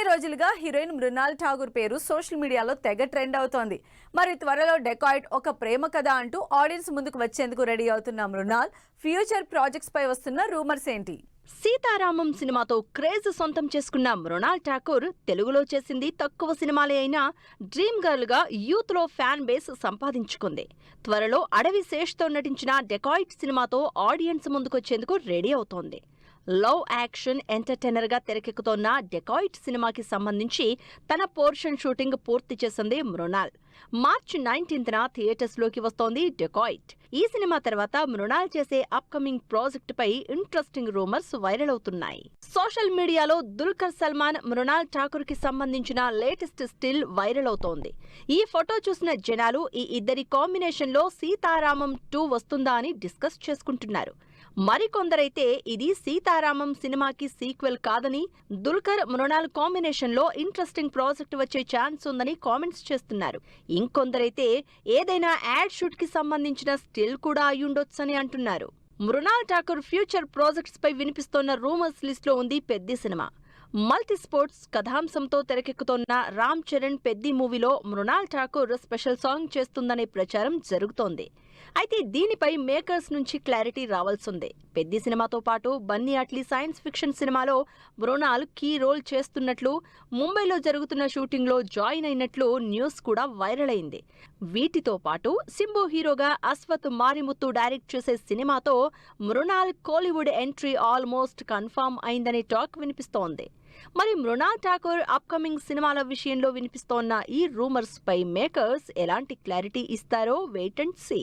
కొన్ని రోజులుగా హీరోయిన్ మృణాల్ ఠాగూర్ పేరు సోషల్ మీడియాలో తెగ ట్రెండ్ అవుతోంది. మరి త్వరలో డెకాయిట్ ఒక ప్రేమ కథ అంటూ ఆడియన్స్ ముందుకు వచ్చేందుకు రెడీ అవుతున్న మృణాల్ ఫ్యూచర్ ప్రాజెక్ట్స్ పై వస్తున్న రూమర్స్ ఏంటి? సీతారామం సినిమాతో క్రేజ్ సొంతం చేసుకున్న మృణాల్ ఠాకూర్ తెలుగులో చేసింది తక్కువ సినిమాలే అయినా డ్రీమ్ గర్ల్ గా యూత్ లో ఫ్యాన్ బేస్ సంపాదించుకుంది. త్వరలో అడవి శేష్తో నటించిన డెకాయిట్ సినిమాతో ఆడియన్స్ ముందుకొచ్చేందుకు రెడీ అవుతోంది. లవ్ యాక్షన్ ఎంటర్టైనర్ గా తెరకెక్కుతోన్న డెకాయిట్ సినిమాకి సంబంధించి తన పోర్షన్ షూటింగ్ పూర్తి చేసింది మృణాల్. మార్చి 19న థియేటర్స్ లోకి వస్తోంది డెకాయిట్. ఈ సినిమా తర్వాత మృణాల్ చేసే అప్కమింగ్ ప్రాజెక్ట్ పై ఇంట్రెస్టింగ్ రూమర్స్ వైరల్ అవుతున్నాయి. సోషల్ మీడియాలో దుల్కర్ సల్మాన్ మృణాల్ ఠాకూర్ కి సంబంధించిన లేటెస్ట్ స్టిల్ వైరల్ అవుతోంది. ఈ ఫోటో చూసిన జనాలు ఈ ఇద్దరి కాంబినేషన్ లో సీతారామం 2 వస్తుందా అని డిస్కస్ చేసుకుంటున్నారు. మరికొందరైతే ఇది సీతారామం సినిమాకి సీక్వెల్ కాదని, దుల్కర్ మృణాల్ కాంబినేషన్ లో ఇంట్రెస్టింగ్ ప్రాజెక్ట్ వచ్చే ఛాన్స్ ఉందని కామెంట్స్ చేస్తున్నారు. ఇంకొందరైతే ఏదైనా యాడ్ షూట్ కి సంబంధించిన స్టిల్ కూడా అయ్యుండొచ్చని అంటున్నారు. మృణాల్ ఠాకూర్ ఫ్యూచర్ ప్రాజెక్ట్స్ పై వినిపిస్తోన్న రూమర్స్ లిస్ట్ లో ఉంది పెద్ది సినిమా. మల్టీ స్పోర్ట్స్ కథాంశంతో తెరకెక్కుతోన్న రామ్ చరణ్ పెద్ది మూవీలో మృణాల్ ఠాకూర్ స్పెషల్ సాంగ్ చేస్తుందనే ప్రచారం జరుగుతోంది. అయితే దీనిపై మేకర్స్ నుంచి క్లారిటీ రావాల్సిందే. పెద్ది సినిమాతో పాటు బన్నీ అట్లీ సైన్స్ ఫిక్షన్ సినిమాలో మృణాల్ కీ రోల్ చేస్తున్నట్లు, ముంబైలో జరుగుతున్న షూటింగ్ లో జాయిన్ అయినట్లు న్యూస్ కూడా వైరల్ అయింది. వీటితో పాటు సింబు హీరోగా అశ్వత్ మారిముత్తు డైరెక్ట్ చేసే సినిమాతో Mrunal Kollywood entry almost confirm అయిందనే టాక్ వినిపిస్తోంది. మరి మృణాల్ ఠాకూర్ అప్కమింగ్ సినిమాల విషయంలో వినిపిస్తోన్న ఈ రూమర్స్ పై మేకర్స్ ఎలాంటి క్లారిటీ ఇస్తారో వెయిట్ అండ్ సీ.